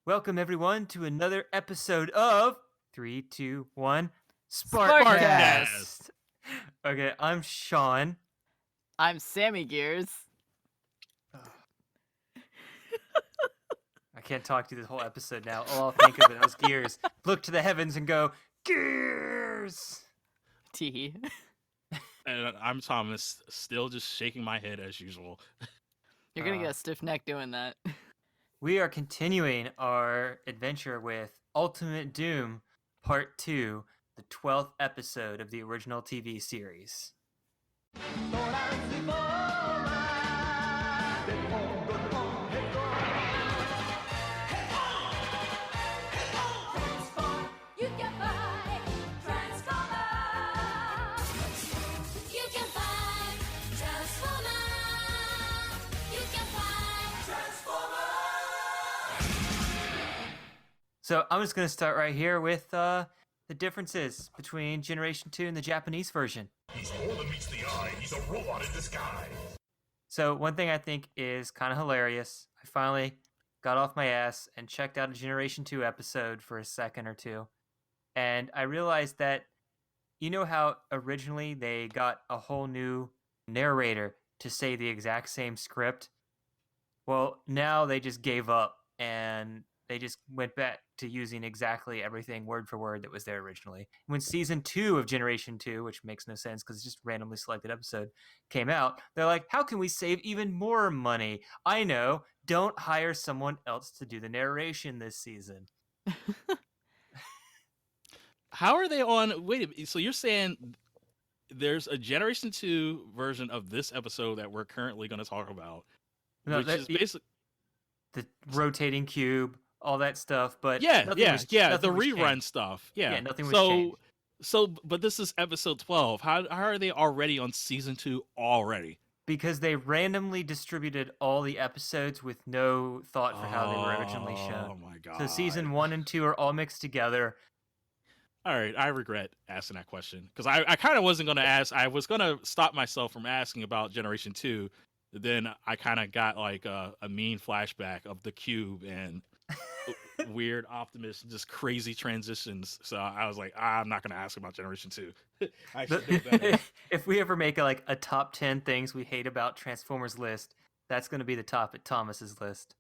Welcome everyone to another episode of 3, 2, 1 Sparkcast. Okay, I'm Shawn. I'm Sammy Gears. I can't talk to you this whole episode now. All I'll think of it is Gears. Look to the heavens and go, Gears! Tee. And I'm Thomas, still just shaking my head as usual. You're gonna get a stiff neck doing that. We are continuing our adventure with Ultimate Doom Part 2, the 12th episode of the original TV series. So I'm just going to start right here with the differences between Generation 2 and the Japanese version. He's more than meets the eye. He's a robot in disguise. So one thing I think is kind of hilarious, I finally got off my ass and checked out a Generation 2 episode for a second or two. And I realized that, you know how originally they got a whole new narrator to say the exact same script? Well, now they just gave up and they just went back to using exactly everything word for word that was there originally. When season 2 of Generation 2, which makes no sense because it's just a randomly selected episode, came out, they're like, how can we save even more money? I know, don't hire someone else to do the narration this season. How are they on? Wait a minute. So you're saying there's a Generation 2 version of this episode that we're currently going to talk about, No, which is basically the rotating cube, all that stuff, but the nothing was rerun changed. stuff. Yeah, nothing was changed. But this is episode 12. How are they already on season 2 already? Because they randomly distributed all the episodes with no thought for how they were originally shown. Oh my god. So season 1 and 2 are all mixed together. All right, I regret asking that question because I kind of wasn't going to ask. I was going to stop myself from asking about Generation 2. Then I kind of got like a mean flashback of the cube and weird Optimus, just crazy transitions. So I was like, I'm not going to ask about Generation 2. I should do better. If we ever make a top 10 things we hate about Transformers list, that's going to be the top at Thomas's list.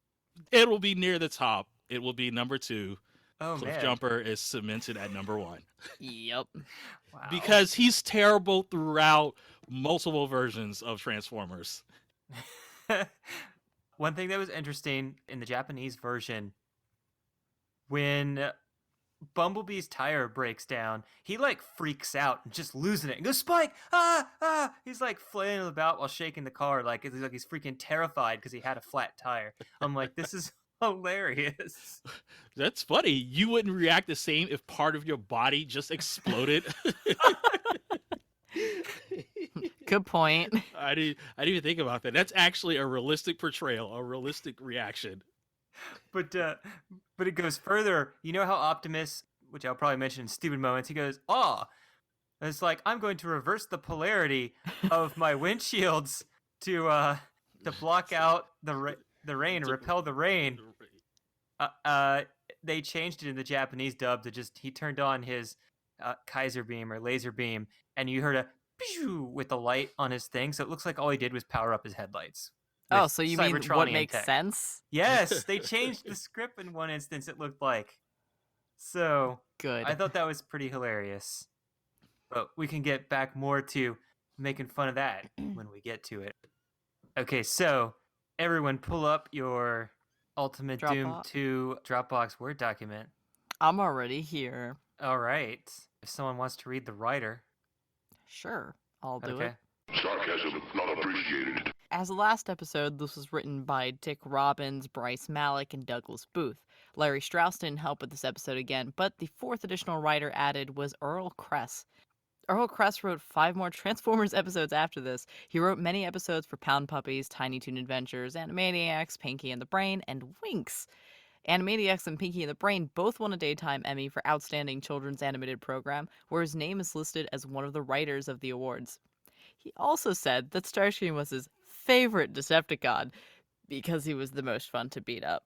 It will be near the top. It will be number 2. Oh, Cliff man. Jumper is cemented at number 1. Yep. Wow. Because he's terrible throughout multiple versions of Transformers. One thing that was interesting in the Japanese version, when Bumblebee's tire breaks down, he like freaks out and just losing it and goes, Spike! Ah! He's like flailing about while shaking the car like he's freaking terrified because he had a flat tire. I'm like, this is hilarious. That's funny. You wouldn't react the same if part of your body just exploded. Good point. I didn't even think about that. That's actually a realistic portrayal, a realistic reaction. But it goes further. You know how Optimus, which I'll probably mention in stupid moments, he goes, and it's like, I'm going to reverse the polarity of my windshields to block out the rain, or repel the rain. They changed it in the Japanese dub to just, he turned on his Kaiser beam or laser beam, and you heard a with the light on his thing, so it looks like all he did was power up his headlights. Oh, so you mean what Cybertronian makes tech. sense? Yes, they changed the script in one instance, it looked like. So, Good. I thought that was pretty hilarious. But we can get back more to making fun of that when we get to it. Okay, so everyone pull up your Ultimate Doom 2 Dropbox Word document. I'm already here. All right. If someone wants to read the writer. Sure, I'll do Okay. it. Sarcasm not appreciated. As the last episode, this was written by Dick Robbins, Bryce Malek, and Douglas Booth. Larry Strauss didn't help with this episode again, but the fourth additional writer added was Earl Kress. Earl Kress wrote 5 more Transformers episodes after this. He wrote many episodes for Pound Puppies, Tiny Toon Adventures, Animaniacs, Pinky and the Brain, and Winx. Animaniacs and Pinky and the Brain both won a Daytime Emmy for Outstanding Children's Animated Program, where his name is listed as one of the writers of the awards. He also said that Starscream was his favorite Decepticon because he was the most fun to beat up.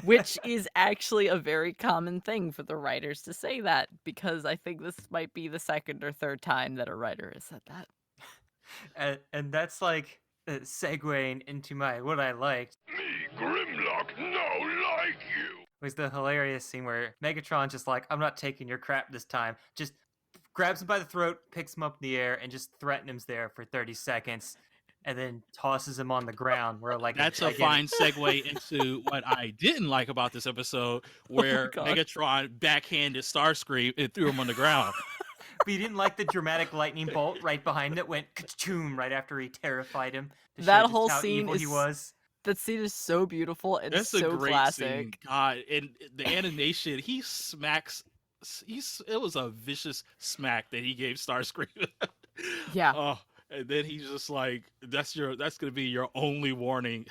which is actually a very common thing for the writers to say that, because I think this might be the second or third time that a writer has said that. And that's like segueing into what I liked Me, Grimlock, no like you. was the hilarious scene where Megatron's just like, I'm not taking your crap this time. Just grabs him by the throat, picks him up in the air, and just threatens him there for 30 seconds, and then tosses him on the ground where like That's a gigantic... fine segue into what I didn't like about this episode, Oh where God. Megatron backhanded Starscream and threw him on the ground. But you didn't like the dramatic lightning bolt right behind that went ka-choom right after he terrified him to show That just whole how scene evil he is was. That scene is so beautiful and That's a so great classic. scene. God, and the animation, he smacks. It was a vicious smack that he gave Starscream. Yeah. Oh, and then he's just like, "That's gonna be your only warning."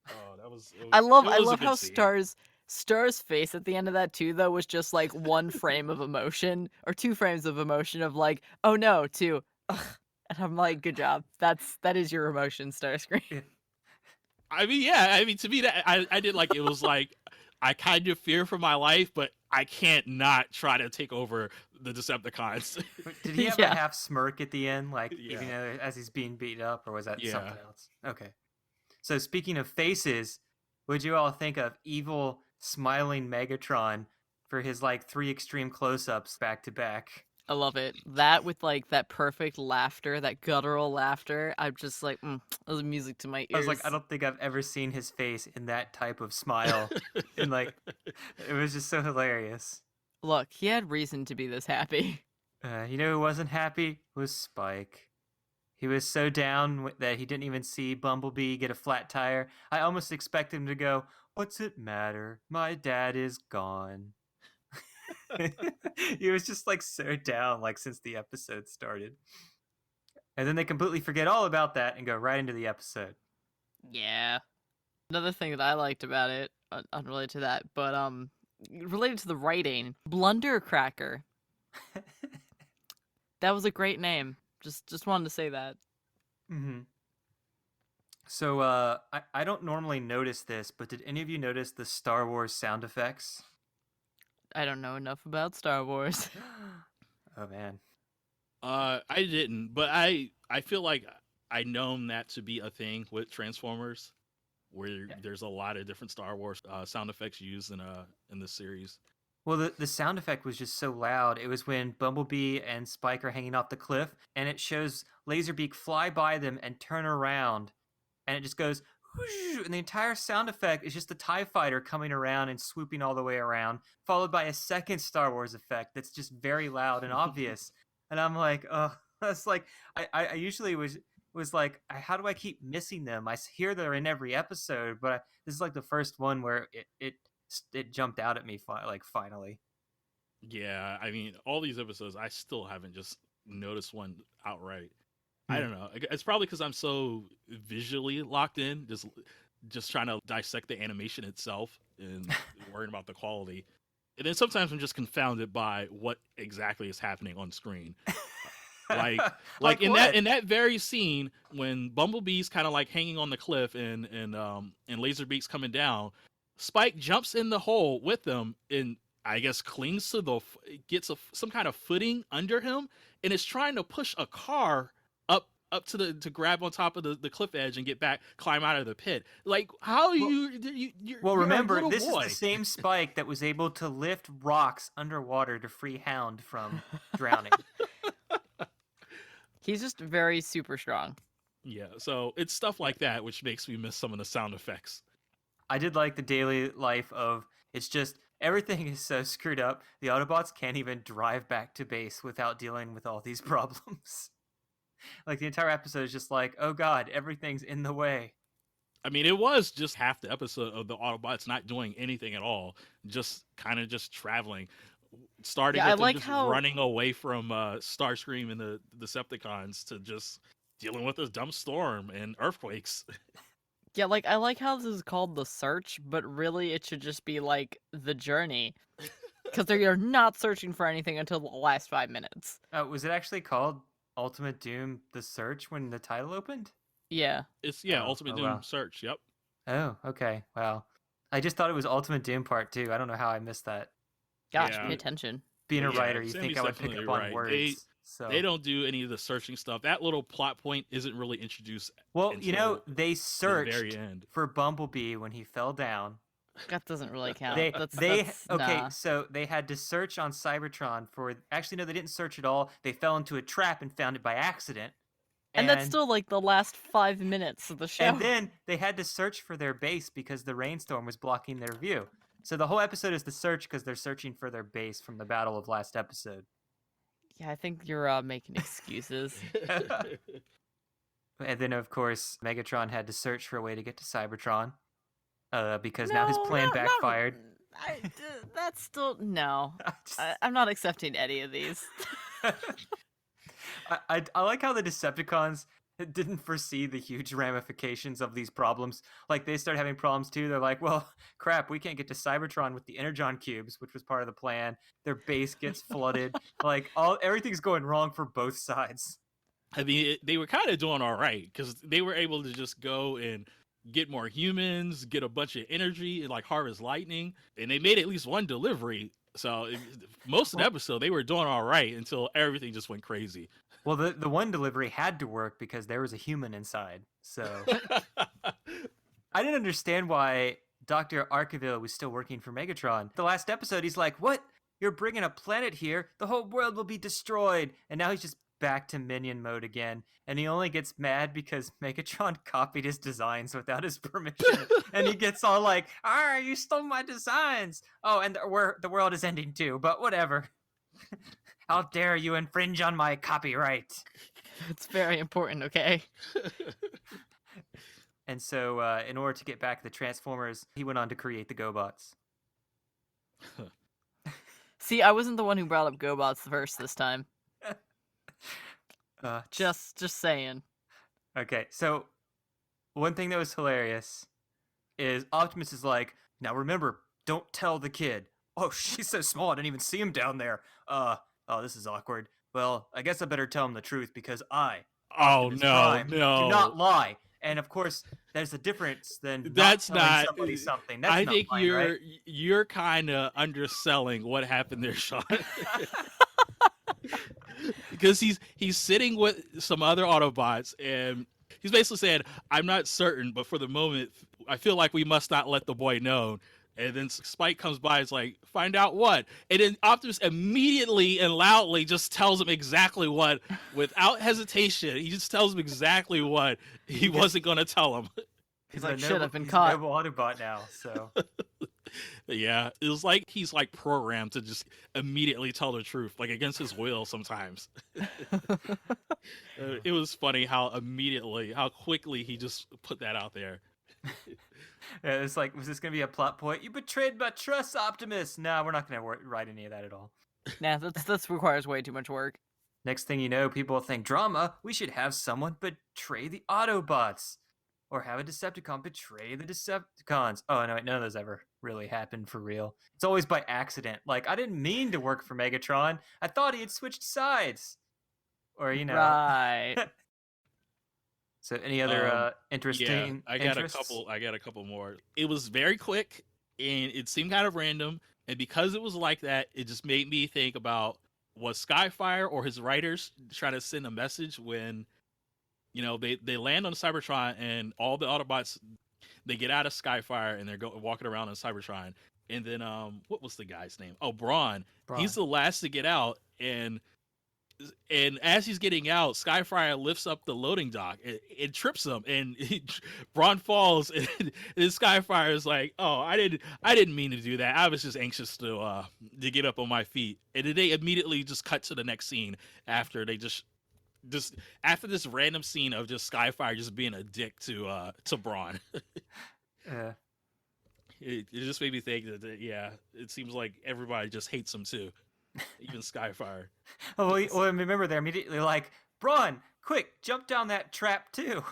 Oh, I love a good how scene. Star's face at the end of that too, though, was just like one frame of emotion or 2 frames of emotion of like, oh no, to ugh. And I'm like, good job. That is your emotion, Starscream. Yeah. I mean, yeah. I mean, to me, that I did like it was like I kind of fear for my life, but I can't not try to take over the Decepticons. Did he have Yeah. a half smirk at the end, like even Yeah. as he's being beat up, or was that Yeah. something else? Okay. So speaking of faces, what'd you all think of evil smiling Megatron for his like 3 extreme close-ups back to back? I love it. That with like that perfect laughter, that guttural laughter. I'm just like, that was music to my ears. I was like, I don't think I've ever seen his face in that type of smile. And like, it was just so hilarious. Look, he had reason to be this happy. You know who wasn't happy? Was Spike. He was so down that he didn't even see Bumblebee get a flat tire. I almost expected him to go, "What's it matter? My dad is gone." He was just like so down, like since the episode started. And then they completely forget all about that and go right into the episode. Yeah. Another thing that I liked about it, unrelated to that, but related to the writing, Blundercracker. That was a great name. Just wanted to say that. Mm-hmm. So I don't normally notice this, but did any of you notice the Star Wars sound effects? I don't know enough about Star Wars. Oh man. I didn't, but I feel like I known that to be a thing with Transformers, where there's a lot of different Star Wars sound effects used in this series. Well, the sound effect was just so loud. It was when Bumblebee and Spike are hanging off the cliff, and it shows Laserbeak fly by them and turn around, and it just goes, whoosh, and the entire sound effect is just the TIE fighter coming around and swooping all the way around, followed by a second Star Wars effect that's just very loud and obvious. And I'm like, oh, that's like, I usually was like, how do I keep missing them? I hear they're in every episode, but this is like the first one where it jumped out at me finally. Yeah, I mean, all these episodes, I still haven't just noticed one outright. I don't know. It's probably because I'm so visually locked in, just trying to dissect the animation itself and worrying about the quality. And then sometimes I'm just confounded by what exactly is happening on screen. Like in what? that very scene when Bumblebee's kind of like hanging on the cliff and Laserbeak's coming down, Spike jumps in the hole with them and I guess clings to gets some kind of footing under him and is trying to push a car up to grab on top of the cliff edge and get back, climb out of the pit. Like how you're remember, a this boy. is the same Spike that was able to lift rocks underwater to free Hound from drowning. He's just very super strong. Yeah, so it's stuff like that which makes me miss some of the sound effects. I did like the daily life of, it's just everything is so screwed up. The Autobots can't even drive back to base without dealing with all these problems. Like the entire episode is just like, oh god, everything's in the way. I mean, it was just half the episode of the Autobots not doing anything at all, just kind of just traveling, starting with them just running away from Starscream and the Decepticons to just dealing with this dumb storm and earthquakes. Yeah, like I like how this is called The Search, but really it should just be like The Journey. Because they're not searching for anything until the last 5 minutes. Was it actually called Ultimate Doom The Search when the title opened? Yeah. It's Ultimate Doom wow. Search, yep. Oh, okay. Wow. I just thought it was Ultimate Doom Part 2. I don't know how I missed that. Gosh, Yeah. pay attention. Being a Yeah, writer, you Sammy's think I would pick definitely up on right. words. They don't do any of the searching stuff. That little plot point isn't really introduced Well, until they the searched very end. for Bumblebee when he fell down. That doesn't really count. They That's okay, nah. so they had to search on Cybertron for. Actually, no, they didn't search at all. They fell into a trap and found it by accident. And that's still like the last 5 minutes of the show. And then they had to search for their base because the rainstorm was blocking their view. So the whole episode is the search because they're searching for their base from the battle of last episode. Yeah, I think you're making excuses. And then, of course, Megatron had to search for a way to get to Cybertron because now his plan backfired. That's still no. Just- I'm not accepting any of these. I like how the Decepticons didn't foresee the huge ramifications of these problems. Like, they start having problems too. They're like, well, crap, we can't get to Cybertron with the Energon cubes, which was part of the plan. Their base gets flooded. Like, everything's going wrong for both sides. I mean, they were kind of doing all right because they were able to just go and get more humans, get a bunch of energy, and like harvest lightning, and they made at least one delivery. So most of the episode, they were doing all right until everything just went crazy. Well, the one delivery had to work because there was a human inside. So I didn't understand why Dr. Arkeville was still working for Megatron. The last episode, he's like, what? You're bringing a planet here? The whole world will be destroyed. And now he's just back to minion mode again. And he only gets mad because Megatron copied his designs without his permission. And he gets all like, you stole my designs. Oh, and the world is ending too, but whatever. How dare you infringe on my copyright? It's very important, okay? And so, in order to get back the Transformers, he went on to create the GoBots. See, I wasn't the one who brought up GoBots first this time. Just saying. Okay, so one thing that was hilarious is Optimus is like, now remember, don't tell the kid. Oh, she's so small, I didn't even see him down there. Oh, this is awkward. Well, I guess I better tell him the truth because Optimus Prime, do not lie. And of course, there's a difference than that's not telling not somebody something. That's I not think lying, right? you're kind of underselling what happened there, Shawn. Because he's sitting with some other Autobots and he's basically saying, I'm not certain, but for the moment, I feel like we must not let the boy know. And then Spike comes by, it's like, find out what? And then Optimus immediately and loudly just tells him exactly what, without hesitation. He just tells him exactly what he wasn't going to tell him. He's like, shit, I've been caught. He's a noble Autobot now, so... Yeah, it was like he's like programmed to just immediately tell the truth, like against his will sometimes. It was funny how quickly he just put that out there. Yeah, it's like, was this going to be a plot point? You betrayed my trust, Optimus! No, we're not going to write any of that at all. Nah, that requires way too much work. Next thing you know, people think, drama, we should have someone betray the Autobots. Or have a Decepticon betray the Decepticons. Oh, no, none of those ever really happened for real. It's always by accident. Like, I didn't mean to work for Megatron. I thought he had switched sides. Or, Right. So any other interesting I got interests? I got a couple more. It was very quick and it seemed kind of random. And because it was like that, it just made me think about, was Skyfire or his writers trying to send a message when they land on Cybertron and all the Autobots, they get out of Skyfire and they're walking around on Cybertron. And then, what was the guy's name? Oh, Brawn. He's the last to get out. And as he's getting out, Skyfire lifts up the loading dock. It trips him and Brawn falls. And Skyfire is like, oh, I didn't mean to do that. I was just anxious to get up on my feet. And then they immediately just cut to the next scene after they just after this random scene of just Skyfire just being a dick to Brawn. It just made me think that it seems like everybody just hates him too, even Skyfire. Well, remember they're immediately like, Brawn, quick, jump down that trap too.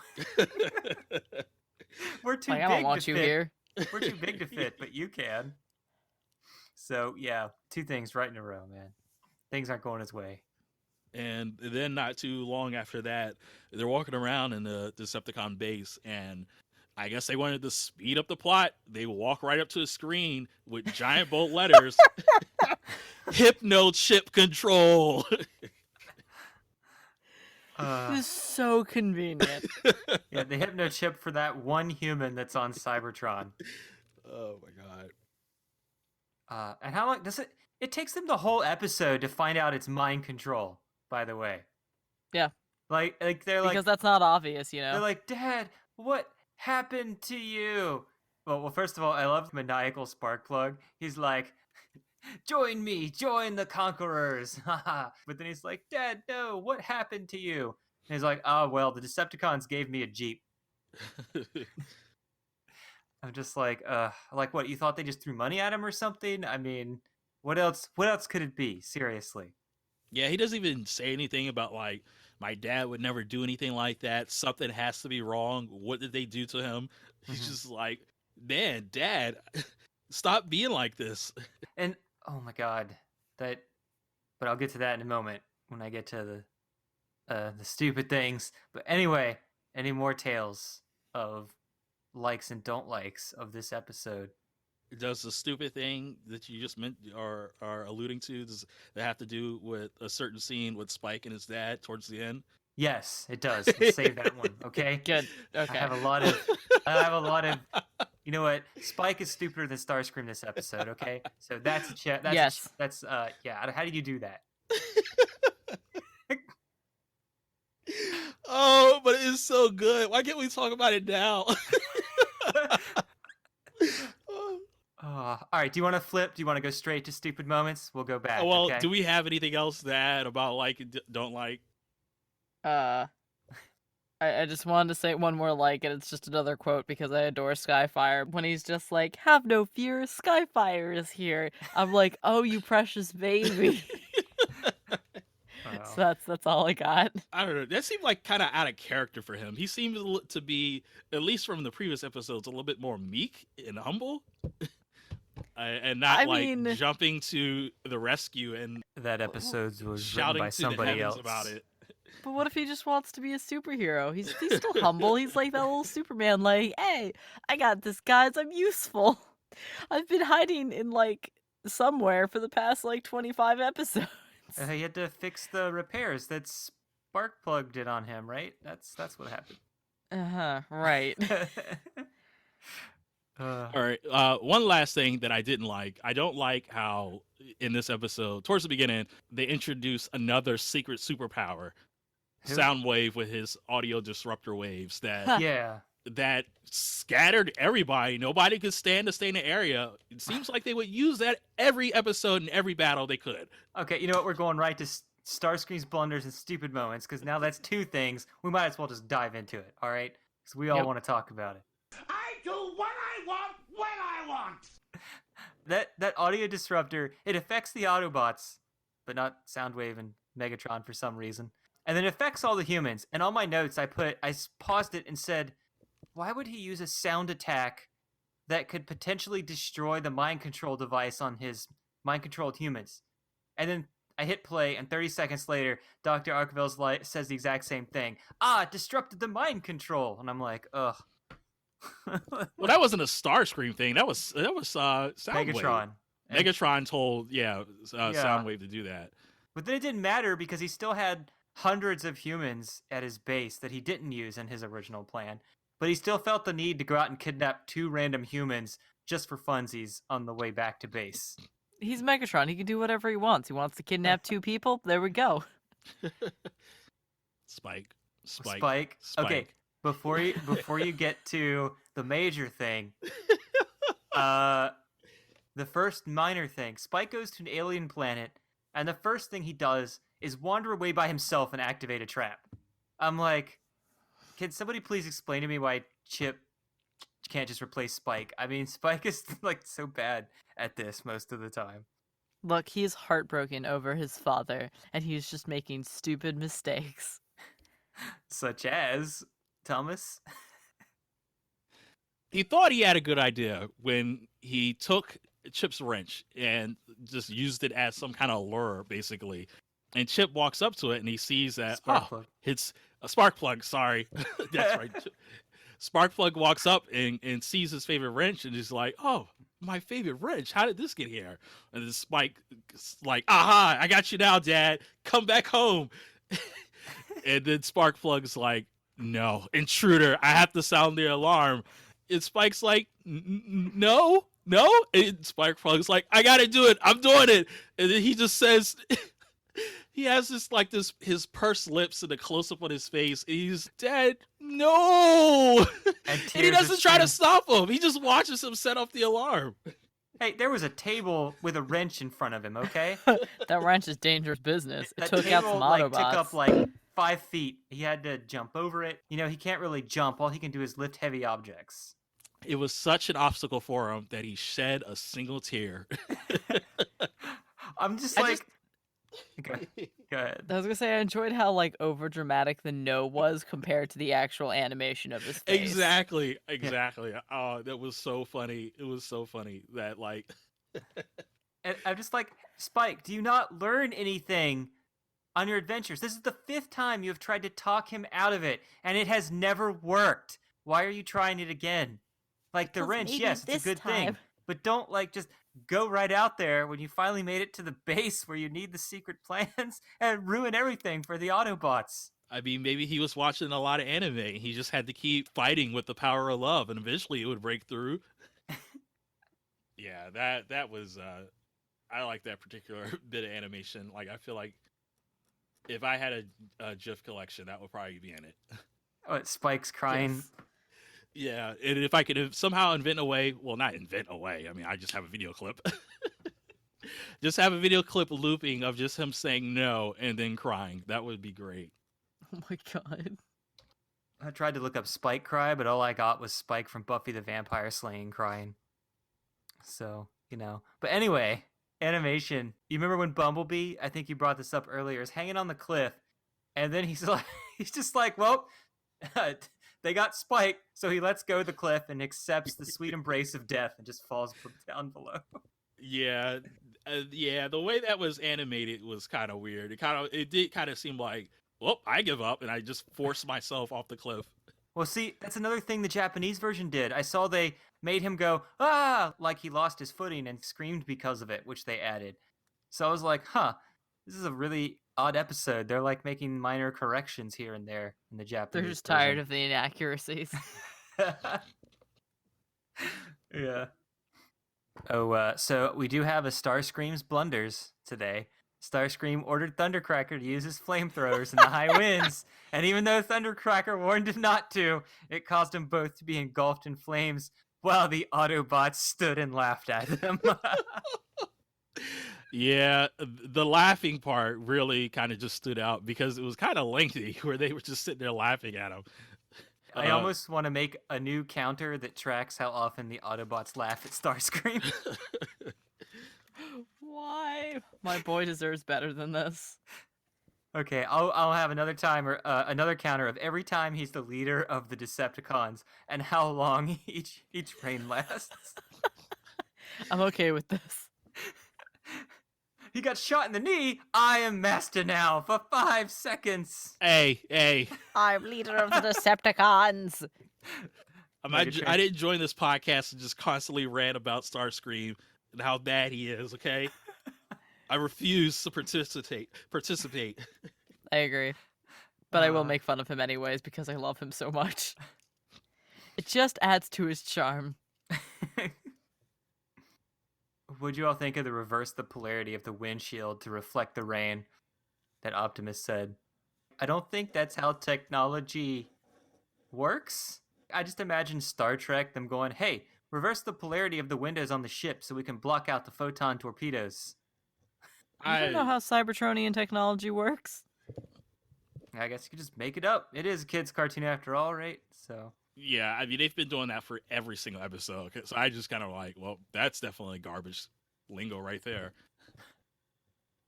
We're too big I don't want to you fit. here. We're too big to fit, but you can. So yeah, two things right in a row, man. Things aren't going his way. And then not too long after that, they're walking around in the Decepticon base, and I guess they wanted to speed up the plot. They walk right up to the screen with giant bold letters. Hypno chip control. This is so convenient. Yeah, the hypno chip for that one human that's on Cybertron. Oh my god. And how long does it? It takes them the whole episode to find out it's mind control. By the way, Yeah, like they're because like that's not obvious, you know? they're like, Dad, what happened to you? Well, first of all, I love maniacal Sparkplug. He's like, join me, join the conquerors. But then he's like, Dad, no, what happened to you? And he's like, oh, well, the Decepticons gave me a Jeep. I'm just like what, you thought they just threw money at him or something? I mean, what else could it be? Seriously. Yeah, he doesn't even say anything about like my dad would never do anything like that. Something has to be wrong. What did they do to him? He's just like, man, Dad, stop being like this. And oh my god, but I'll get to that in a moment when I get to the stupid things. But anyway, any more tales of likes and don't likes of this episode? Does the stupid thing that you just meant are alluding to, does that have to do with a certain scene with Spike and his dad towards the end? Yes, it does. Let's save that one, okay? Good. Okay. I have a lot of. You know what? Spike is stupider than Starscream this episode. Okay, so that's Yes. yeah. How did you do that? Oh, but it's so good. Why can't we talk about it now? All right. Do you want to flip? Do you want to go straight to stupid moments? We'll go back. Well, okay? do we have anything else to add about like and don't like? I just wanted to say one more like, and it's just another quote because I adore Skyfire. When he's just like, have no fear, Skyfire is here. I'm like, oh, you precious baby. So that's all I got. I don't know. That seemed like kind of out of character for him. He seems to be, at least from the previous episodes, a little bit more meek and humble. And not jumping to the rescue and that episode was shouting written by to somebody the else about it. But what if he just wants to be a superhero? He's still humble. He's like that little Superman, like, hey, I got this, guys. I'm useful. I've been hiding in like somewhere for the past like 25 episodes. He had to fix the repairs that Sparkplug did on him, right? That's what happened. Right. All right. One last thing that I didn't like. I don't like how in this episode, towards the beginning, they introduce another secret superpower, Soundwave, with his audio disruptor waves that scattered everybody. Nobody could stand to stay in the area. It seems like they would use that every episode and every battle they could. Okay, you know what? We're going right to Starscream's blunders and stupid moments, because now that's two things. We might as well just dive into it, all right? Because we all want to talk about it. I do what I want when I want. That audio disruptor, it affects the Autobots, but not Soundwave and Megatron for some reason. And then it affects all the humans. And on my notes, I paused it and said, why would he use a sound attack that could potentially destroy the mind control device on his mind-controlled humans? And then I hit play, and 30 seconds later, Dr. Arkville says the exact same thing. It disrupted the mind control. And I'm like, ugh. Well, that wasn't a Starscream thing. That was Soundwave. Megatron. Megatron told Soundwave to do that. But then it didn't matter because he still had hundreds of humans at his base that he didn't use in his original plan. But he still felt the need to go out and kidnap 2 random humans just for funsies on the way back to base. He's Megatron. He can do whatever he wants. He wants to kidnap 2 people. There we go. Spike. Okay, before you get to the major thing, the first minor thing, Spike goes to an alien planet, and the first thing he does is wander away by himself and activate a trap. I'm like, can somebody please explain to me why Chip can't just replace Spike? I mean, Spike is like so bad at this most of the time. Look, he's heartbroken over his father, and he's just making stupid mistakes. Such as, Thomas? He thought he had a good idea when he took Chip's wrench and just used it as some kind of lure, basically. And Chip walks up to it and he sees that, Sparkplug. it's a spark plug, sorry. That's right. Sparkplug walks up and sees his favorite wrench and is like, "Oh, my favorite wrench. How did this get here?" And then Spike's like, "Aha! I got you now, Dad. Come back home." And then Sparkplug's like, "No, intruder. I have to sound the alarm." And Spike's like, "No, no." And Sparkplug's like, "I gotta do it. I'm doing it." And then he just says, he has this his pursed lips and a close up on his face. And he's, "Dad, no!" And And he tears are doesn't try to streaming. stop him. He just watches him set off the alarm. Hey, there was a table with a wrench in front of him, okay? That wrench is dangerous business. It That took out table some like Autobots. took up like 5 feet. He had to jump over it. You know, he can't really jump. All he can do is lift heavy objects. It was such an obstacle for him that he shed a single tear. I'm just I like, just- Go ahead. I was gonna say I enjoyed how like over dramatic the no was compared to the actual animation of his face. Exactly. Oh, that was so funny. It was so funny that like And I'm just like, Spike, do you not learn anything on your adventures? This is the 5th time you have tried to talk him out of it, and it has never worked. Why are you trying it again? Like, the Because wrench, maybe yes, it's this a good time. thing, but don't like just go right out there when you finally made it to the base where you need the secret plans and ruin everything for the Autobots. I mean, maybe he was watching a lot of anime. He just had to keep fighting with the power of love, and eventually it would break through. Yeah, that was. I like that particular bit of animation. Like, I feel like if I had a GIF collection, that would probably be in it. Oh, it's Spike's crying. Yes. Yeah, and if I could somehow invent a way, well, not invent a way. I mean, I just have a video clip. Just have a video clip looping of just him saying no and then crying. That would be great. Oh my god. I tried to look up Spike cry, but all I got was Spike from Buffy the Vampire Slaying crying. So, you know. But anyway, animation. You remember when Bumblebee, I think you brought this up earlier, is hanging on the cliff, and then he's like, he's just like, well, they got Spike, so he lets go of the cliff and accepts the sweet embrace of death and just falls down below. Yeah, yeah. The way that was animated was kind of weird. It did kind of seem like, well, I give up and I just forced myself off the cliff. Well, see, that's another thing the Japanese version did. I saw they made him go, ah, like he lost his footing and screamed because of it, which they added. So I was like, huh, this is a really odd episode. They're like making minor corrections here and there in the Japanese They're just tired version. of the inaccuracies. Yeah. Oh, so we do have a Starscream's blunders today. Starscream ordered Thundercracker to use his flamethrowers in the high winds, and even though Thundercracker warned him not to, it caused them both to be engulfed in flames while the Autobots stood and laughed at them. Yeah, the laughing part really kind of just stood out because it was kind of lengthy where they were just sitting there laughing at him. I almost want to make a new counter that tracks how often the Autobots laugh at Starscream. Why? My boy deserves better than this. Okay, I'll have another timer, another counter of every time he's the leader of the Decepticons and how long each reign lasts. I'm okay with this. He got shot in the knee. I am master now for 5 seconds. Hey, I'm leader of the Decepticons. I didn't join this podcast and just constantly rant about Starscream and how bad he is. Okay, I refuse to participate. I agree. But I will make fun of him anyways because I love him so much. It just adds to his charm. What'd you all think of the reverse the polarity of the windshield to reflect the rain that Optimus said? I don't think that's how technology works. I just imagine Star Trek, them going, hey, reverse the polarity of the windows on the ship so we can block out the photon torpedoes. You don't know how Cybertronian technology works? I guess you could just make it up. It is a kid's cartoon after all, right? So Yeah, I mean, they've been doing that for every single episode. So I just kind of like, well, that's definitely garbage lingo right there.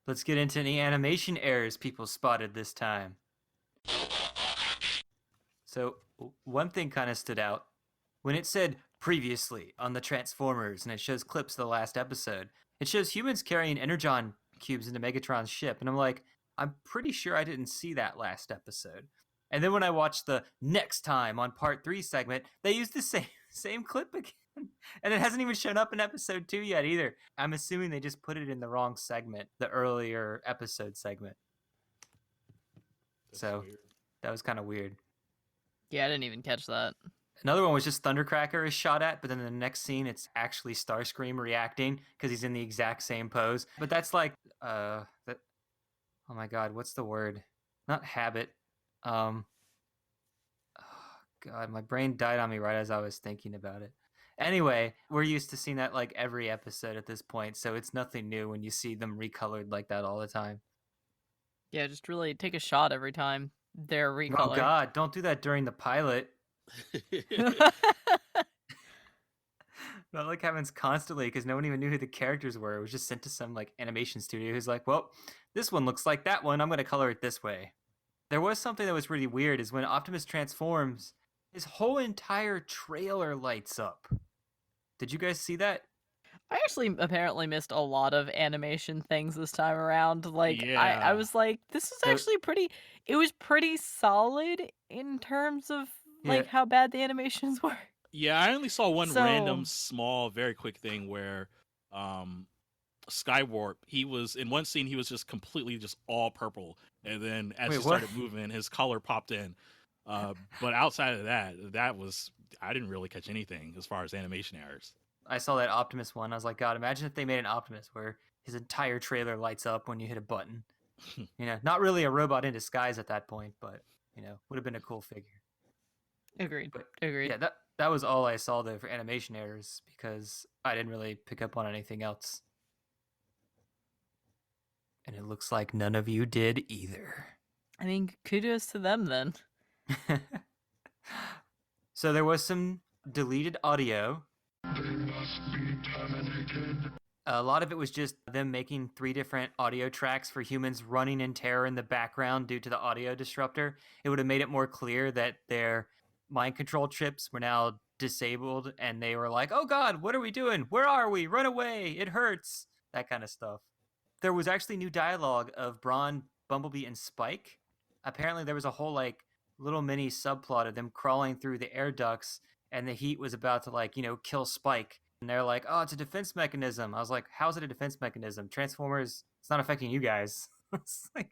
let's get into any animation errors people spotted this time. So one thing kind of stood out. When it said previously on the Transformers and it shows clips of the last episode, it shows humans carrying Energon cubes into Megatron's ship. And I'm like, I'm pretty sure I didn't see that last episode. And then when I watched the next time on part 3 segment, they used the same clip again. And it hasn't even shown up in episode 2 yet either. I'm assuming they just put it in the wrong segment, the earlier episode segment. That's so weird. that was kind of weird. Yeah, I didn't even catch that. Another one was just Thundercracker is shot at, but then in the next scene, it's actually Starscream reacting because he's in the exact same pose. But that's like, oh my God, what's the word? Not habit. Oh God, my brain died on me right as I was thinking about it. Anyway, we're used to seeing that like every episode at this point, so it's nothing new when you see them recolored like that all the time. Yeah, just really take a shot every time they're recolored. Oh God, don't do that during the pilot. That like happens constantly because no one even knew who the characters were. It was just sent to some like animation studio who's like, well, this one looks like that one. I'm going to color it this way. There was something that was really weird is when Optimus transforms, his whole entire trailer lights up. Did you guys see that? I actually apparently missed a lot of animation things this time around. Like, I Yeah. was like, this is actually it was pretty solid in terms of, like, how bad the animations were. Yeah, I only saw one random, small, very quick thing where Skywarp, he was, in one scene, he was just completely just all purple. And then as he started moving, his color popped in. But outside of that, I didn't really catch anything as far as animation errors. I saw that Optimus one. I was like, God, imagine if they made an Optimus where his entire trailer lights up when you hit a button. Not really a robot in disguise at that point, but, would have been a cool figure. Agreed. Yeah, that was all I saw though for animation errors because I didn't really pick up on anything else. And it looks like none of you did either. I mean, kudos to them then. So there was some deleted audio. They must be terminated. A lot of it was just them making 3 different audio tracks for humans running in terror in the background due to the audio disruptor. It would have made it more clear that their mind control chips were now disabled and they were like, oh God, what are we doing? Where are we? Run away. It hurts. That kind of stuff. There was actually new dialogue of Brawn, Bumblebee, and Spike. Apparently there was a whole like little mini subplot of them crawling through the air ducts and the heat was about to kill Spike. And they're like, oh, it's a defense mechanism. I was like, how's it a defense mechanism? Transformers, it's not affecting you guys. It's like,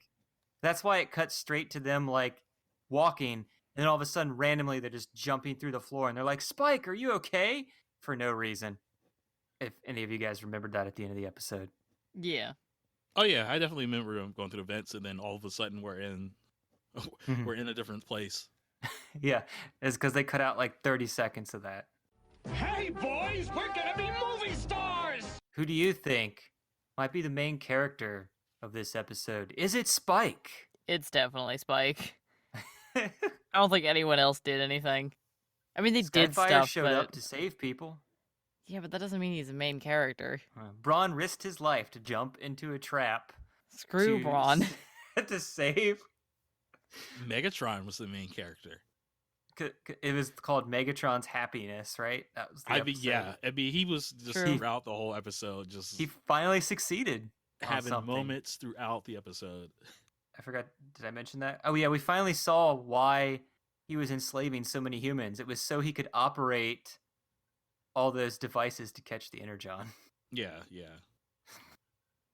that's why it cuts straight to them like walking. And then all of a sudden, randomly, they're just jumping through the floor. And they're like, Spike, are you okay? For no reason. If any of you guys remembered that at the end of the episode. Yeah. Oh yeah, I definitely remember going through the vents and then all of a sudden we're in a different place. Yeah, it's because they cut out like 30 seconds of that. Hey, boys, we're gonna be movie stars! Who do you think might be the main character of this episode? Is it Spike? It's definitely Spike. I don't think anyone else did anything. I mean, they did stuff, showed up to save people. Yeah, but that doesn't mean he's a main character. Brawn risked his life to jump into a trap. Screw Brawn. To save. Megatron was the main character. It was called Megatron's Happiness, right? That was the episode. Yeah. I mean, he was just throughout the whole episode. He finally succeeded. Having moments throughout the episode. I forgot. Did I mention that? Oh, yeah. We finally saw why he was enslaving so many humans. It was so he could operate all those devices to catch the Energon. Yeah.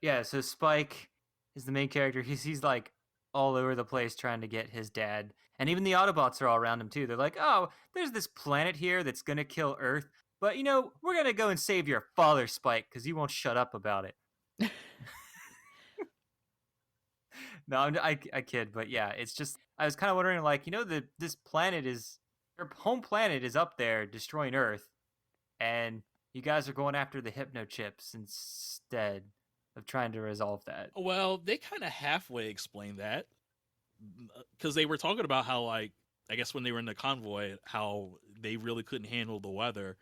Yeah, so Spike is the main character. He's like all over the place trying to get his dad. And even the Autobots are all around him too. They're like, oh, there's this planet here that's going to kill Earth. But, we're going to go and save your father, Spike, because he won't shut up about it. No, I kid. But yeah, it's just, I was kind of wondering, like, this planet your home planet is up there destroying Earth. And you guys are going after the hypnochips instead of trying to resolve that. Well, they kind of halfway explained that. Because they were talking about how, like, I guess when they were in the convoy, how they really couldn't handle the weather.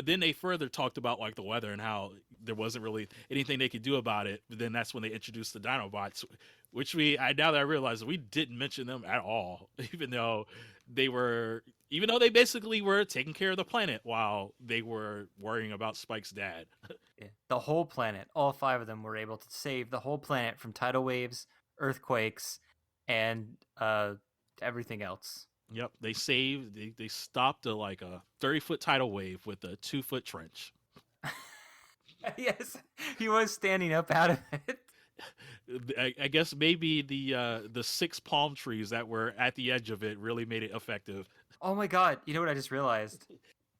Then they further talked about, like, the weather and how there wasn't really anything they could do about it. But then that's when they introduced the Dinobots, which now that I realize we didn't mention them at all, even though they basically were taking care of the planet while they were worrying about Spike's dad. Yeah. The whole planet, all 5 of them were able to save the whole planet from tidal waves, earthquakes, and to everything else. Yep, they stopped a 30-foot tidal wave with a 2-foot trench. Yes, he was standing up out of it. I guess maybe the 6 palm trees that were at the edge of it really made it effective. Oh my god, you know what I just realized?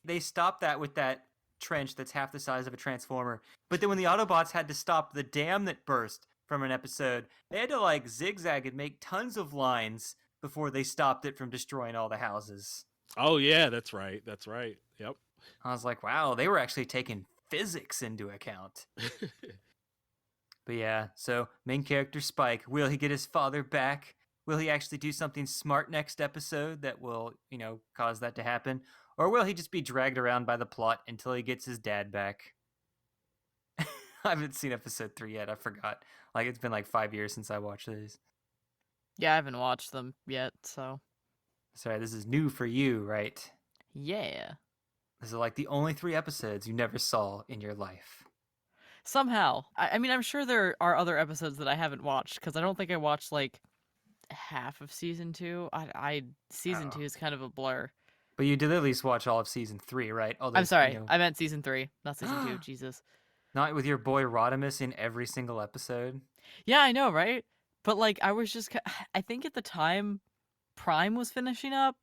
They stopped that with that trench that's half the size of a transformer. But then when the Autobots had to stop the dam that burst from an episode, they had to like zigzag and make tons of lines before they stopped it from destroying all the houses. Oh yeah, that's right. That's right. Yep. I was like, wow, they were actually taking physics into account. But yeah, so main character Spike, will he get his father back? Will he actually do something smart next episode that will, cause that to happen? Or will he just be dragged around by the plot until he gets his dad back? I haven't seen episode 3 yet. I forgot. Like, it's been like 5 years since I watched these. Yeah, I haven't watched them yet, so. Sorry, this is new for you, right? Yeah. This is like the only 3 episodes you never saw in your life. Somehow. I mean, I'm sure there are other episodes that I haven't watched, because I don't think I watched, like, half of season 2. Season 2 is kind of a blur. But you did at least watch all of season 3, right? All those, I'm sorry, I meant season 3, not season 2. Jesus. Not with your boy Rodimus in every single episode. Yeah, I know, right? But like, I was just, I think at the time, Prime was finishing up,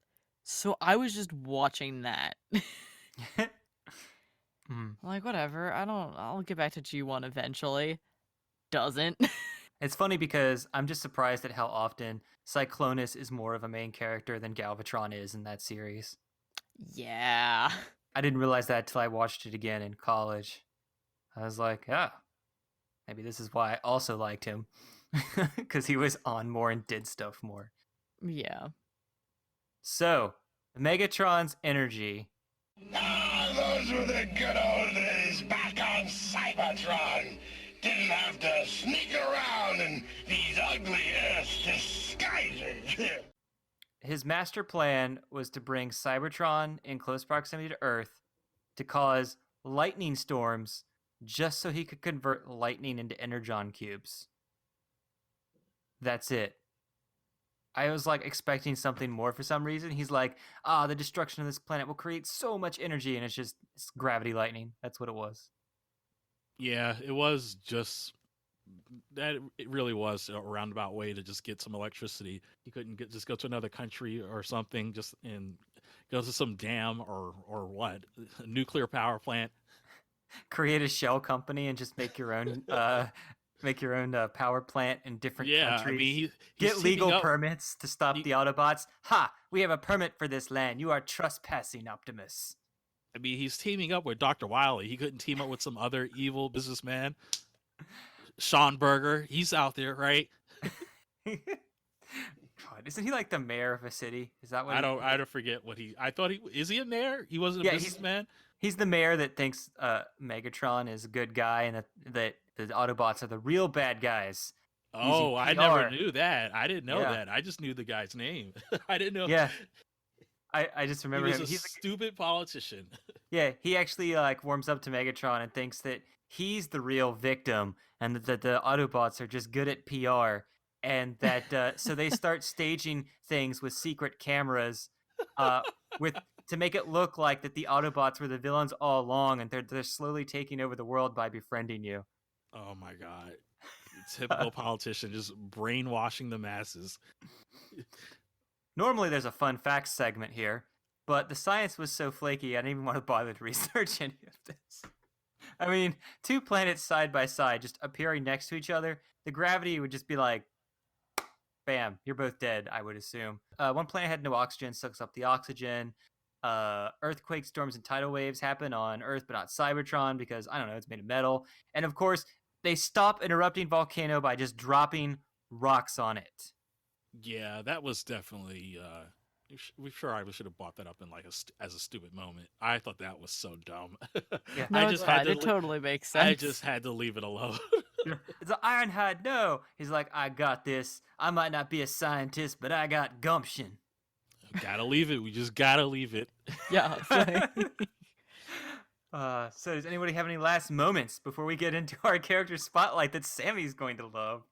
so I was just watching that. Like, whatever. I'll get back to G1 eventually. Doesn't. It's funny because I'm just surprised at how often Cyclonus is more of a main character than Galvatron is in that series. Yeah. I didn't realize that till I watched it again in college. I was like, maybe this is why I also liked him. Because he was on more and did stuff more. Yeah. So, Megatron's energy. Those were the good old days back on Cybertron. Didn't have to sneak around in these ugly Earth disguises. His master plan was to bring Cybertron in close proximity to Earth to cause lightning storms just so he could convert lightning into energon cubes. That's it. I was like expecting something more for some reason. He's like, the destruction of this planet will create so much energy, and it's gravity lightning. That's what it was. Yeah, it was just that. It really was a roundabout way to just get some electricity. You couldn't just go to another country or something, and go to some dam or what, a nuclear power plant. Create a shell company and just make your own power plant in different countries. I mean, get legal permits to stop the Autobots. Ha! We have a permit for this land. You are trespassing, Optimus. I mean, he's teaming up with Dr. Wily. He couldn't team up with some other evil businessman. Shawn Berger, he's out there, right? God, isn't he like the mayor of a city? Is that what I don't forget what I thought is he a mayor? He wasn't a businessman? He's the mayor that thinks Megatron is a good guy and that the Autobots are the real bad guys. Oh, I never knew that. I didn't know that. I just knew the guy's name. I didn't know. Yeah. I just remember him. He's a stupid politician. Yeah, he actually warms up to Megatron and thinks that he's the real victim and that the Autobots are just good at PR, and that so they start staging things with secret cameras to make it look like that the Autobots were the villains all along, and they're slowly taking over the world by befriending you. Oh my god. Typical politician, just brainwashing the masses. Normally there's a fun facts segment here, but the science was so flaky I didn't even want to bother to research any of this. I mean, 2 planets side by side just appearing next to each other, the gravity would just be like, bam, you're both dead, I would assume. One planet had no oxygen, sucks up the oxygen. Earthquake storms and tidal waves happen on Earth, but not Cybertron because, I don't know, it's made of metal. And of course, they stop an erupting volcano by just dropping rocks on it. Yeah, that was definitely. We should have brought that up in as a stupid moment. I thought that was so dumb. Yeah. No, it totally makes sense. I just had to leave it alone. It's an Ironhide. No, he's like, I got this. I might not be a scientist, but I got gumption. Gotta leave it. We just gotta leave it. Yeah. So does anybody have any last moments before we get into our character spotlight that Sammy's going to love?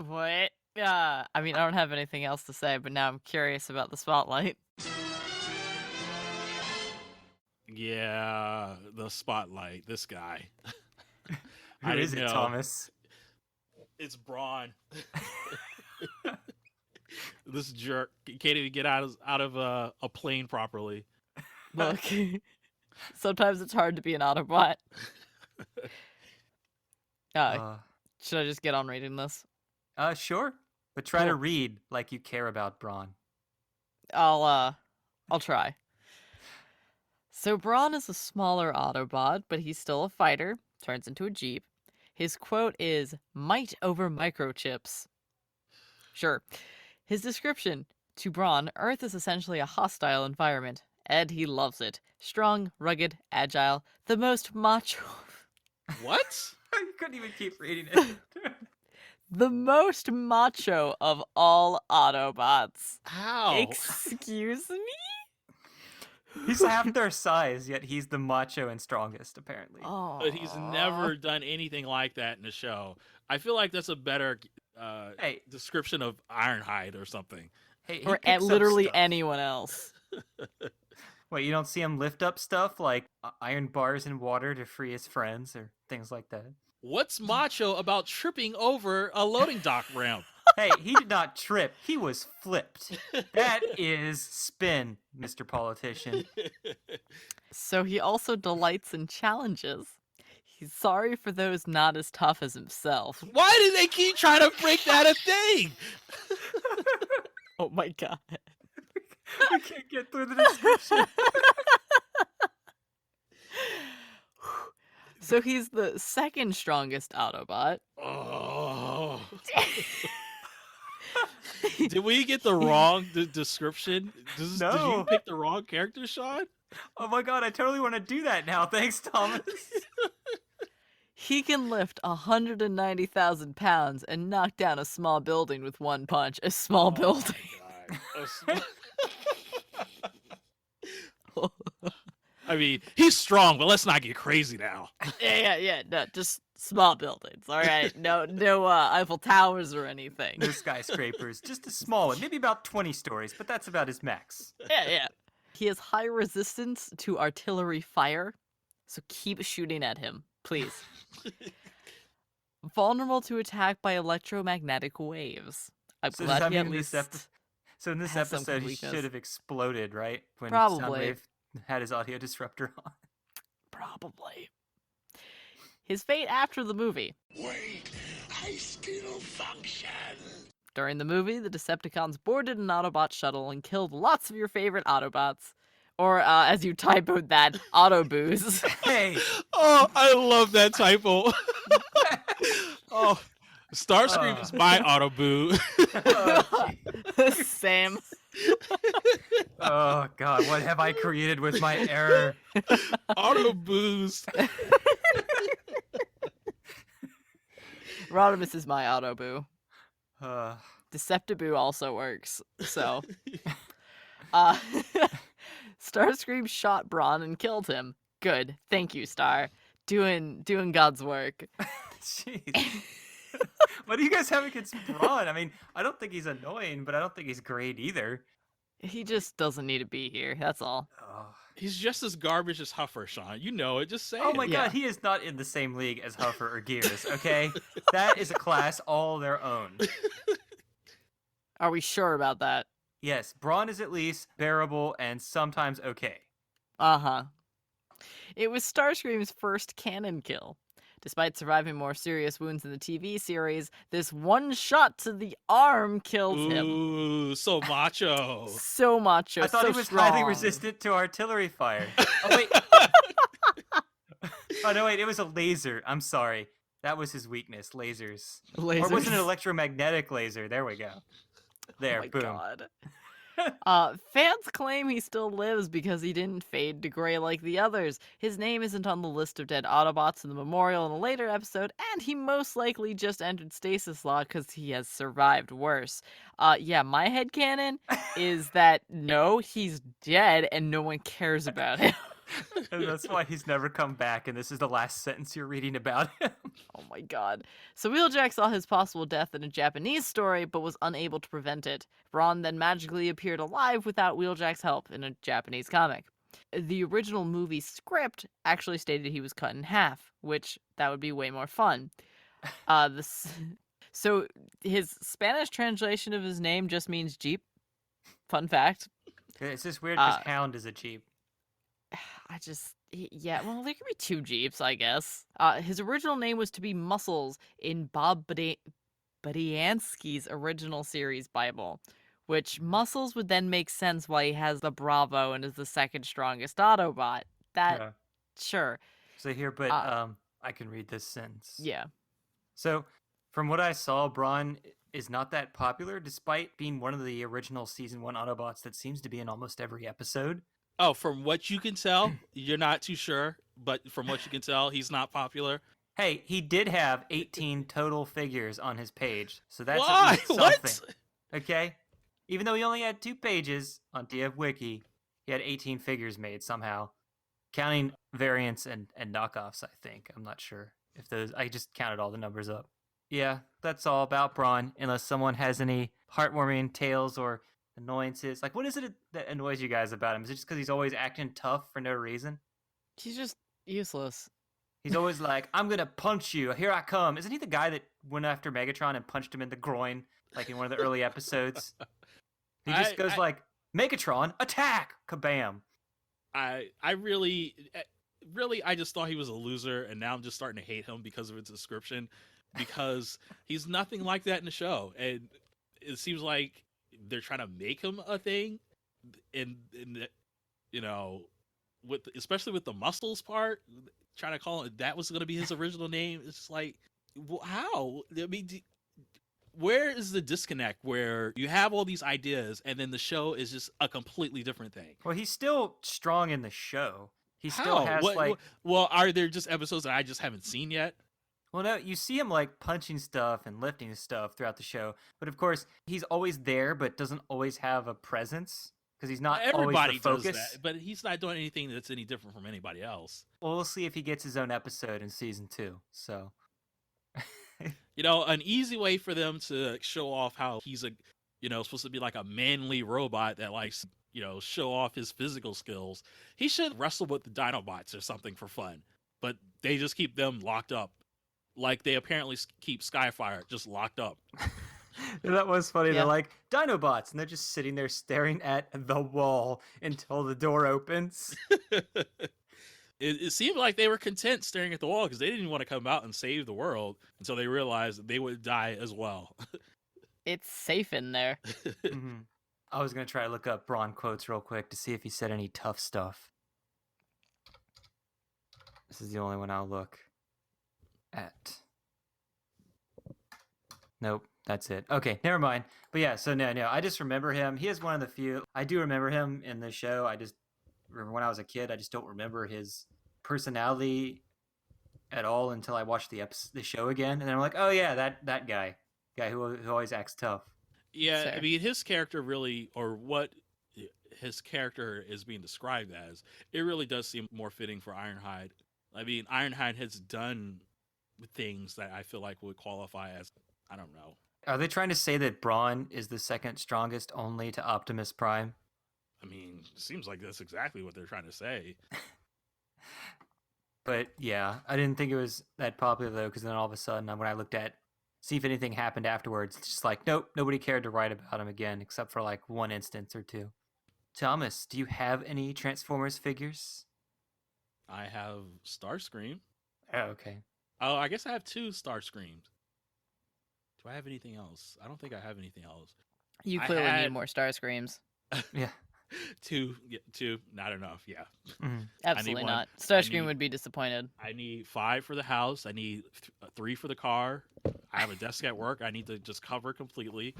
What? I mean, I don't have anything else to say, but now I'm curious about the Spotlight. Yeah, the Spotlight. This guy. Who I is didn't it, know. Thomas? It's Braun. This jerk can't even get out of a plane properly. Look, sometimes it's hard to be an Autobot. Should I just get on reading this? Sure. But try to Cool. read like you care about Braun. I'll try. So Braun is a smaller Autobot, but he's still a fighter. Turns into a Jeep. His quote is "might over microchips." Sure. His description: to Braun, Earth is essentially a hostile environment, and he loves it. Strong, rugged, agile, the most macho. What? You couldn't even keep reading it. The most macho of all Autobots. How? Excuse me? He's half their size, yet he's the macho and strongest, apparently. Oh. But he's never done anything like that in the show. I feel like that's a better Hey. description of Ironhide or something. Hey, he Or picks up literally stuff. anyone else. Wait, you don't see him lift up stuff like iron bars in water to free his friends or things like that? What's macho about tripping over a loading dock ramp? Hey, he did not trip. He was flipped. That is spin, Mr. Politician. So he also delights in challenges. He's sorry for those not as tough as himself. Why do they keep trying to break that a thing? Oh my god. We can't get through the description. So he's the second strongest Autobot. Oh. Did we get the wrong description? Did No. you pick the wrong character, Shawn? Oh my god, I totally want to do that now. Thanks, Thomas. He can lift 190,000 pounds and knock down a small building with one punch. A small building. I mean, he's strong, but let's not get crazy now. Yeah. No, just small buildings. All right. No Eiffel Towers or anything. No skyscrapers, just a small one, maybe about 20 stories, but that's about his max. Yeah. He has high resistance to artillery fire, so keep shooting at him, please. Vulnerable to attack by electromagnetic waves. I'm So glad does that he at mean least... So in this has some episode, he weakness. should have exploded, right? When Probably. Soundwave had his audio disruptor on. Probably. His fate after the movie. Wait, I still function. During the movie, the Decepticons boarded an Autobot shuttle and killed lots of your favorite Autobots. Or, as you typoed that, Autoboos. Hey! Oh, I love that typo. Oh, Starscream is my Autoboo. Same. Oh god, what have I created with my error? Autoboos. Rodimus is my Autoboo. Uh, Deceptaboo also works, so. Starscream shot Braun and killed him. Good. Thank you, Star. Doing God's work. Jeez. What do you guys have against Braun? I mean, I don't think he's annoying, but I don't think he's great either. He just doesn't need to be here, that's all. Oh, He's just as garbage as Huffer, Shawn. You know it. Just say oh it. my Yeah. god, he is not in the same league as Huffer or Gears, okay? That is a class all their own. Are we sure about that? Yes, Braun is at least bearable and sometimes okay. Uh-huh. It was Starscream's first canon kill. Despite surviving more serious wounds in the TV series, this one shot to the arm killed him. Ooh, so macho. So macho, I thought so he was strong. highly resistant to artillery fire. Oh wait. Oh no, wait, it was a laser. I'm sorry. That was his weakness, lasers. Or was it an Lasers. electromagnetic laser? There we go. There, Oh my boom. God. Fans claim he still lives because he didn't fade to gray like the others. His name isn't on the list of dead Autobots in the memorial in a later episode, and he most likely just entered stasis lock because he has survived worse. Yeah, my headcanon is that no, he's dead and no one cares about him. And that's why he's never come back, and this is the last sentence you're reading about him. Oh my god. So Wheeljack saw his possible death in a Japanese story, but was unable to prevent it. Brawn then magically appeared alive without Wheeljack's help in a Japanese comic. The original movie script actually stated he was cut in half, which that would be way more fun. So his Spanish translation of his name just means Jeep. Fun fact. It's just weird because Uh, Hound is a Jeep. Yeah, well, there could be two Jeeps, I guess. His original name was to be Muscles in Bob Budiansky's original series Bible, which Muscles would then make sense why he has the Bravo and is the second strongest Autobot. That, Yeah. sure. So here, but I can read this sentence. Yeah. So, from what I saw, Brawn is not that popular, despite being one of the original season 1 Autobots that seems to be in almost every episode. Oh, from what you can tell, you're not too sure, but from what you can tell, he's not popular. Hey, he did have 18 total figures on his page, so that's at Why? least something. What? Okay? Even though he only had 2 pages on DF Wiki, he had 18 figures made somehow, counting variants and knockoffs, I think. I'm not sure if those... I just counted all the numbers up. Yeah, that's all about Brawn, unless someone has any heartwarming tales or annoyances. Like, what is it that annoys you guys about him? Is it just because he's always acting tough for no reason? He's just useless. He's always like, I'm going to punch you. Here I come. Isn't he the guy that went after Megatron and punched him in the groin, like in one of the early episodes? He just goes like, Megatron, attack! Kabam. I really, I just thought he was a loser, and now I'm just starting to hate him because of its description, because he's nothing like that in the show, and it seems like they're trying to make him a thing, and you know, especially with the muscles part, trying to call it that was going to be his original name. It's just like, well, how? I mean, where is the disconnect where you have all these ideas and then the show is just a completely different thing? Well, he's still strong in the show. He still has well, are there just episodes that I just haven't seen yet? Well, no, you see him like punching stuff and lifting stuff throughout the show, but of course he's always there, but doesn't always have a presence because he's not Everybody always the focus. does that, but he's not doing anything that's any different from anybody else. Well, we'll see if he gets his own episode in season 2. So, you know, an easy way for them to show off how he's a, you know, supposed to be like a manly robot that likes, you know, show off his physical skills. He should wrestle with the Dinobots or something for fun, but they just keep them locked up. Like they apparently keep Skyfire just locked up. That was funny. Yeah. They're like, Dinobots, and they're just sitting there staring at the wall until the door opens. It seemed like they were content staring at the wall because they didn't want to come out and save the world until they realized that they would die as well. It's safe in there. Mm-hmm. I was going to try to look up Brawn quotes real quick to see if he said any tough stuff. This is the only one I'll look at. Nope, that's it. Okay, never mind. But yeah, so no, I just remember him. He is one of the few. I do remember him in the show. I just remember when I was a kid. I just don't remember his personality at all until I watched the show again, and then I'm like, oh yeah, that guy who always acts tough. Yeah, Fair. I mean, his character really, or what his character is being described as, it really does seem more fitting for Ironhide. I mean, Ironhide has done things that I feel like would qualify as, I don't know. Are they trying to say that Brawn is the second strongest only to Optimus Prime? I mean, it seems like that's exactly what they're trying to say. But yeah, I didn't think it was that popular though, because then all of a sudden, when I looked at see if anything happened afterwards, it's just like, nope, nobody cared to write about him again, except for like one instance or two. Thomas, do you have any Transformers figures? I have Starscream. Oh, okay. Oh, I guess I have 2 Starscreams. Do I have anything else? I don't think I have anything else. You I clearly had- need more Starscreams. Yeah. 2, not enough. Yeah. Mhm. Absolutely one. not. Starscream need- would be disappointed. I need 5 for the house. I need 3 for the car. I have a desk at work. I need to just cover completely.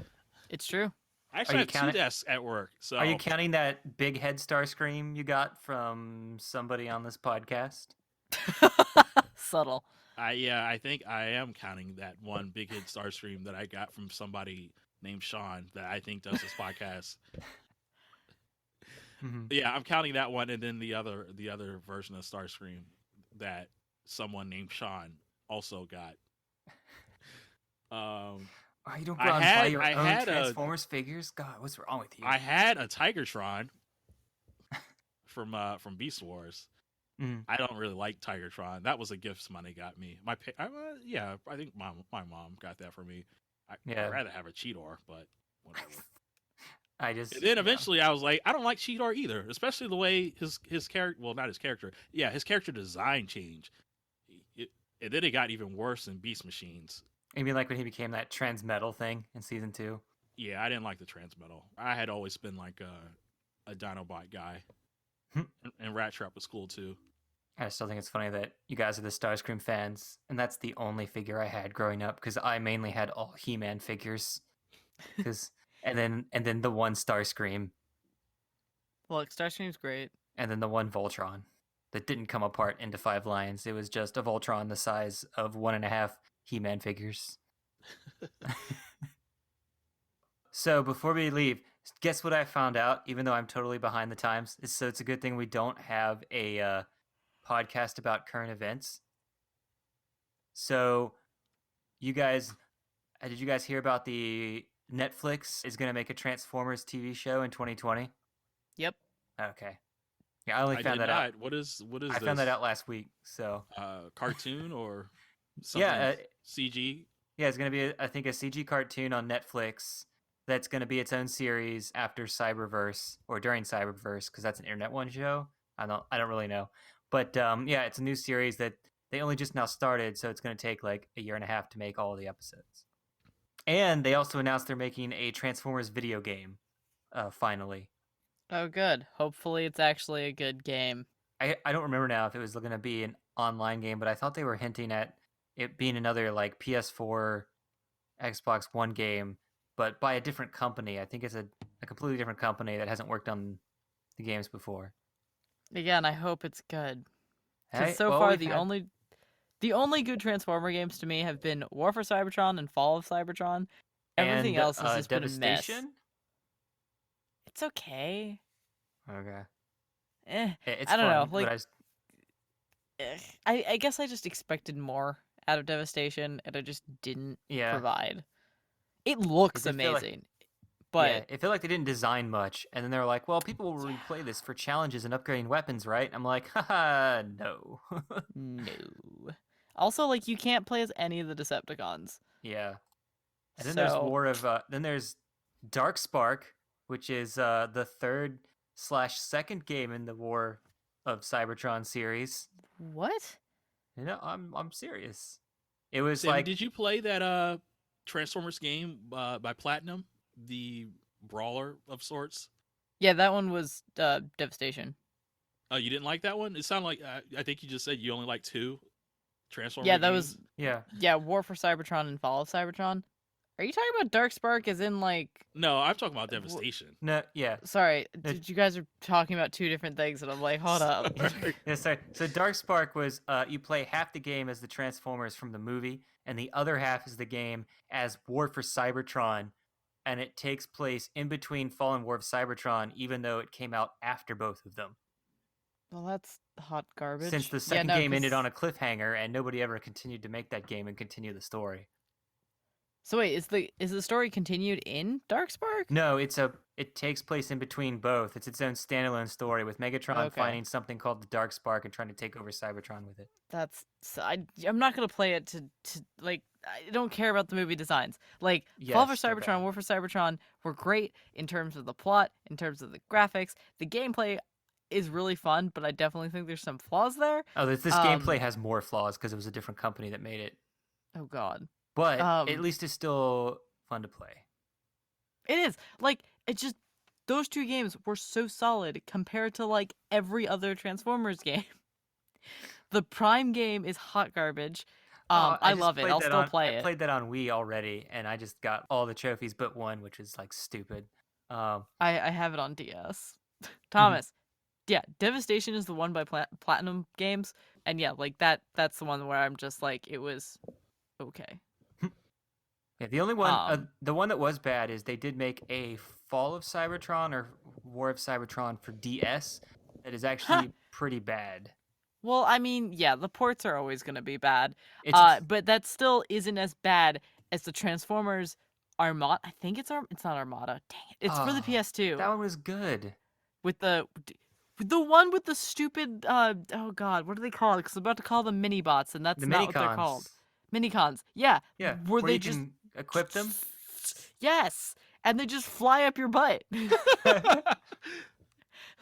It's true. I actually you have 2 counting- desks at work. So Are you counting that big head Starscream you got from somebody on this podcast? Subtle. I think I am counting that one big hit Starscream that I got from somebody named Shawn that I think does this podcast. Mm-hmm. Yeah, I'm counting that one, and then the other version of Starscream that someone named Shawn also got. Um, Oh, you don't go out and buy your I own had Transformers figures? God, what's wrong with you? I had a Tigertron from Beast Wars. Mm. I don't really like Tigertron. That was a gift somebody got me. Yeah, I think my mom got that for me. I'd Yeah. rather have a Cheetor, but whatever. And then Yeah. eventually I was like, I don't like Cheetor either, especially the way his character, well, not his character, yeah, his character design changed. And then it got even worse in Beast Machines. You mean like when he became that Transmetal thing in season 2? Yeah, I didn't like the Transmetal. I had always been like a Dinobot guy, Hmm. and Rat Trap was cool too. I still think it's funny that you guys are the Starscream fans, and that's the only figure I had growing up because I mainly had all He-Man figures. And then the one Starscream, Look, Starscream's great. and then the one Voltron that didn't come apart into 5 lines. It was just a Voltron the size of 1.5 He-Man figures. So before we leave, guess what I found out? Even though I'm totally behind the times, so it's a good thing we don't have a podcast about current events. So, you guys, did you guys hear about the Netflix is going to make a Transformers TV show in 2020? Yep. Okay. Yeah, I only I found did that not. out. What is I this? found that out last week. So, Cartoon or something? yeah, CG. yeah, it's going to be, I think, a CG cartoon on Netflix that's going to be its own series after Cyberverse or during Cyberverse because that's an Internet One show. I don't really know, but yeah, it's a new series that they only just now started, so it's going to take like a year and a half to make all of the episodes. And they also announced they're making a Transformers video game. Finally, Oh, good. Hopefully, it's actually a good game. I don't remember now if it was going to be an online game, but I thought they were hinting at it being another like PS4, Xbox One game, but by a different company. I think it's a completely different company that hasn't worked on the games before. Again, I hope it's good. Because Hey, so well, far, we've the had- only good Transformer games to me have been War for Cybertron and Fall of Cybertron. Everything and, else has just been a mess. Devastation. It's okay. Okay, I don't don't know. But Like, I guess I just expected more out of Devastation, and I just didn't yeah, provide. It looks did feel like- amazing, yeah, but it felt like they didn't design much, and then they were like, "Well, people will replay this for challenges and upgrading weapons, right?" I'm like, haha, no. no. Also, like, you can't play as any of the Decepticons. Yeah, and then there's then there's Dark Spark, which is the third/second game in the War of Cybertron series. What? You know, I'm serious. It was Sammy, like, did you play that Transformers game by Platinum, the brawler of sorts? Yeah, that one was Devastation. Oh, you didn't like that one? It sounded like I think you just said you only like 2 Transformers. Yeah, that was yeah. War for Cybertron and Fall of Cybertron. Are you talking about Dark Spark as in like? No, I'm talking about Devastation. No, yeah. Sorry, you guys are talking about 2 different things, and I'm like, hold up. Yeah, sorry. So Dark Spark was you play half the game as the Transformers from the movie, and the other half is the game as War for Cybertron, and it takes place in between Fall and War of Cybertron, even though it came out after both of them. Well, that's hot garbage. Since the second game ended on a cliffhanger, and nobody ever continued to make that game and continue the story. So wait, is the story continued in Dark Spark? No, it takes place in between both. It's its own standalone story with Megatron Okay. finding something called the Dark Spark and trying to take over Cybertron with it. I'm not gonna play it to like, I don't care about the movie designs. Like, Fall for Yes, they're Cybertron, bad. War for Cybertron were great in terms of the plot, in terms of the graphics. The gameplay is really fun, but I definitely think there's some flaws there. Oh, this gameplay has more flaws because it was a different company that made it. Oh god. But at least it's still fun to play. It is. Like, it just, those 2 games were so solid compared to like every other Transformers game. The Prime game is hot garbage. I just love it. played I'll that still on- play I it. played that on Wii already, and I just got all the trophies but one, which is like stupid. I have it on DS. Thomas, yeah, Devastation is the one by Platinum Games, and yeah, like that's the one where I'm just like, it was okay. Yeah, the only one, the one that was bad is they did make a Fall of Cybertron or War of Cybertron for DS that is actually pretty bad. Well, I mean, yeah, the ports are always going to be bad. It's But that still isn't as bad as the Transformers Armada. I think it's not Armada. Dang it. It's for the oh, PS2 that one was good. with the one with the stupid oh god, what do they call it? Cuz I'm about to call them mini bots and The that's not mini what they're called. cons. Minicons. Yeah, Yeah, were where they you just can equip them. Yes, and they just fly up your butt.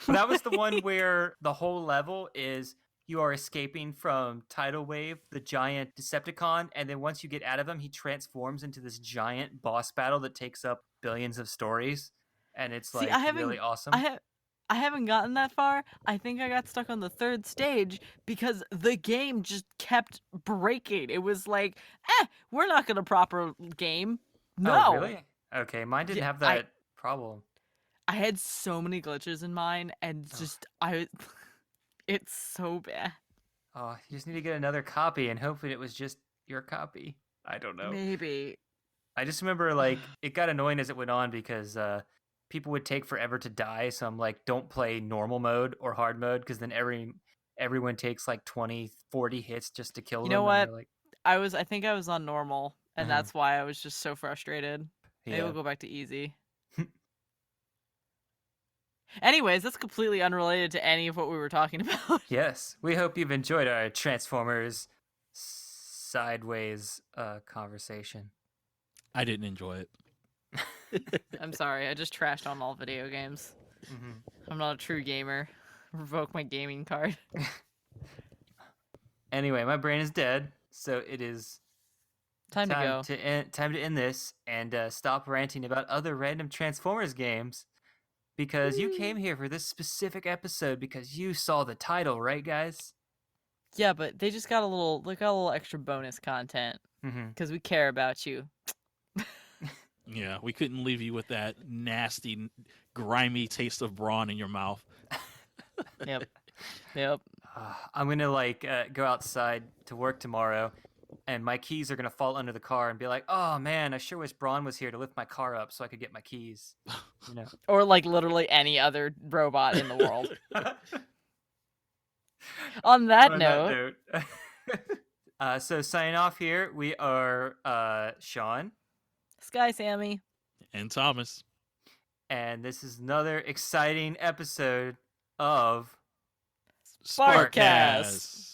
That was the one where the whole level is you are escaping from Tidal Wave, the giant Decepticon, and then once you get out of him, he transforms into this giant boss battle that takes up billions of stories, and it's See, like really I awesome. have I haven't gotten that far. I think I got stuck on the third stage because the game just kept breaking. It was like, we're not gonna proper game. Oh, No. really? Okay, mine didn't Yeah, have that problem. I had so many glitches in mine, and Oh, it's so bad. oh, you just need to get another copy, and hopefully it was just your copy. I don't know. Maybe. I just remember like it got annoying as it went on because people would take forever to die. So I'm like, don't play normal mode or hard mode because then everyone takes like 20, 40 hits just to kill You know them, and what? you're like, I think I was on normal, and uh that's why I was just so frustrated. Maybe yeah, we'll go back to easy. Anyways, that's completely unrelated to any of what we were talking about. yes. We hope you've enjoyed our Transformers sideways conversation. I didn't enjoy it. I'm sorry, I just trashed on all video games. Mm-hmm. I'm not a true gamer. Revoke my gaming card. Anyway, my brain is dead, so it is Time to go. time to end this and stop ranting about other random Transformers games because you came here for this specific episode because you saw the title, right, guys? Yeah, but they just got a little extra bonus content Mm-hmm. because we care about you. Yeah, we couldn't leave you with that nasty, grimy taste of brawn in your mouth. Yep. Yep. I'm gonna like go outside to work tomorrow, and my keys are gonna fall under the car and be like, "Oh man, I sure wish Braun was here to lift my car up so I could get my keys." You know. Or like literally any other robot in the world. On that On note, that note, so signing off here, we are Shawn, Sky Sammy. And Thomas. and this is another exciting episode of Sparkcast.